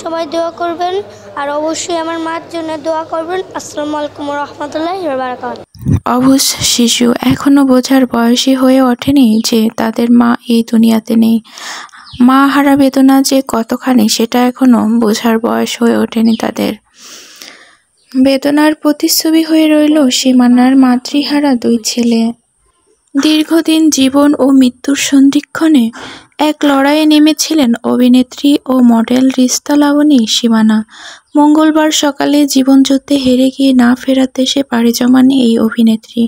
সবাই দোয়া করবেন আর অবশ্যই আমার মার জন্য দোয়া করবেন। আসসালামু আলাইকুম ওয়া রাহমাতুল্লাহি ওয়া বারাকাতুহু। অবুঝ শিশু এখনো বোঝার বয়সী হয়ে ওঠেনি যে তাদের মা এই দুনিয়াতে নেই। মা হারা বেদনা যে কতখানি সেটা এখনো বোঝার বয়স হয়ে ওঠেনি তাদের। বেদনার প্রতিচ্ছবি হয়ে রইল সীমানার মাতৃহারা দুই ছেলে। দীর্ঘদিন জীবন ও মৃত্যুর সন্ধিক্ষণে এক লড়াইয়ে নেমেছিলেন অভিনেত্রী ও মডেল রিস্তা লাবণী সীমানা। মঙ্গলবার সকালে জীবনযুদ্ধে হেরে গিয়ে না ফেরার দেশে পাড়ি জমান এই অভিনেত্রী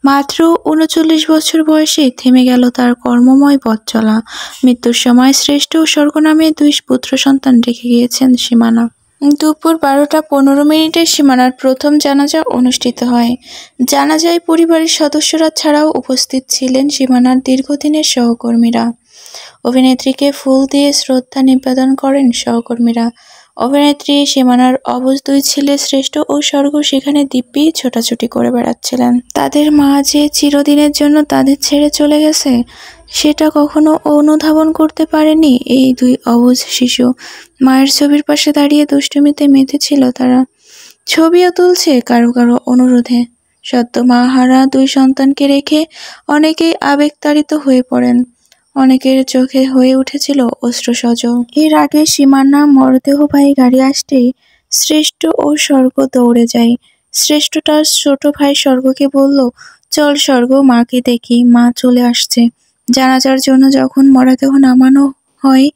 মাত্র ৩৯ বছর বয়সে থেমে গেল তার কর্মময় পথ চলা। মৃত্যুর সময় শ্রেষ্ঠ ও স্বর্গ নামে ২ পুত্র সন্তান রেখে গিয়েছেন সীমানা। দুপুর ১২টা ১৫ সীমানার প্রথম জানাজা অনুষ্ঠিত হয়। জানাজায় পরিবারের সদস্যরা ছাড়াও উপস্থিত ছিলেন সীমানার দীর্ঘদিনের সহকর্মীরা। অভিনেত্রীকে ফুল দিয়ে শ্রদ্ধা নিবেদন করেন সহকর্মীরা। অভিনেত্রী সীমানার অবুঝ ২ ছেলে শ্রেষ্ঠ ও স্বর্গ সেখানে দিব্যি ছোটাছুটি করে বেড়াচ্ছিলেন। তাদের মা যে চিরদিনের জন্য তাদের ছেড়ে চলে গেছে সেটা কখনো অনুধাবন করতে পারেনি এই ২ অবুঝ শিশু। মায়ের ছবির পাশে দাঁড়িয়ে দুষ্টুমিতে মেতেছিল তারা। ছবিও তুলছে কারো কারো অনুরোধে। সদ্য মা হারা ২ সন্তানকে রেখে অনেকেই আবেগতাড়িত হয়ে পড়েন। অনেকের চোখে হয়ে উঠেছিল অশ্রুসজল। এর আগে সীমানা মরদেহবাহী গাড়ি আসতেই শ্রেষ্ঠ ও স্বর্গ দৌড়ে যায়। শ্রেষ্ঠ তার ছোট ভাই স্বর্গকে বলল, চল স্বর্গ, মাকে দেখি, মা চলে আসছে। জানাজার জন্য যখন মরদেহ নামানো হয়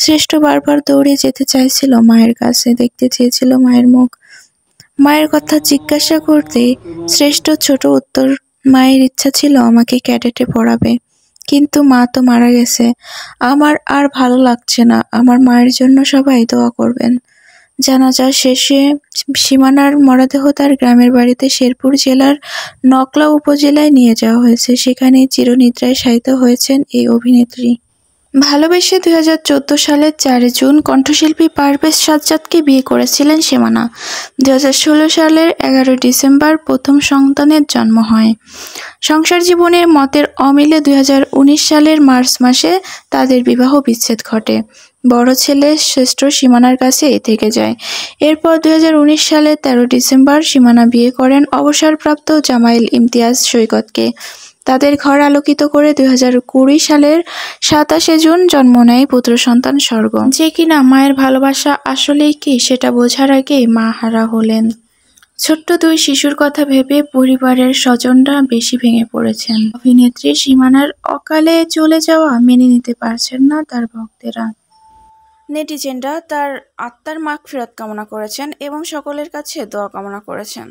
শ্রেষ্ঠ বারবার দৌড়ে যেতে চাইছিল মায়ের কাছে, দেখতে চেয়েছিল মায়ের মুখ। মায়ের কথা জিজ্ঞাসা করতে শ্রেষ্ঠ ছোট উত্তর, মায়ের ইচ্ছা ছিল আমাকে ক্যাডেটে পড়াবে, কিন্তু মা তো মারা গেছে, আমার আর ভালো লাগছে না, আমার মায়ের জন্য সবাই দোয়া করবেন। জানাজা শেষে সীমানার মরদেহ তার গ্রামের বাড়িতে শেরপুর জেলার নকলা উপজেলায় নিয়ে যাওয়া হয়েছে। সেখানে চিরনিদ্রায় শায়িত হয়েছেন এই অভিনেত্রী। ভালোবেসে ২০১৪ সালের ৪ জুন কণ্ঠশিল্পী পারভেজ সাজ্জাদকে বিয়ে করেছিলেন সীমানা। ২০১৬ সালের ১১ ডিসেম্বর প্রথম সন্তানের জন্ম হয়। সংসার জীবনের মতের অমিলে ২০১৯ সালের মার্চ মাসে তাদের বিবাহ বিচ্ছেদ ঘটে। বড় ছেলে শ্রেষ্ঠ সীমানার কাছে থেকে যায়। এরপর ২০১৯ সালের ১৩ ডিসেম্বর সীমানা বিয়ে করেন অবসরপ্রাপ্ত জামাইল ইমতিয়াজ সৈকতকে। তাদের ঘর আলোকিত করে ২০২০ সালের ২৭ জুন জন্ম নেয় পুত্র সন্তান স্বর্গ, যে কিনা মায়ের ভালোবাসা আসলেই কি সেটা বোঝার আগেই মা হারা হলেন। ছোট্ট ২ শিশুর কথা ভেবে পরিবারের স্বজনরা বেশি ভেঙে পড়েছেন। অভিনেত্রী সীমানার অকালে চলে যাওয়া মেনে নিতে পারছেন না তার ভক্তেরা। নেটিজেনরা তার আত্মার মাগফিরাত কামনা করেছেন এবং সকলের কাছে দোয়া কামনা করেছেন।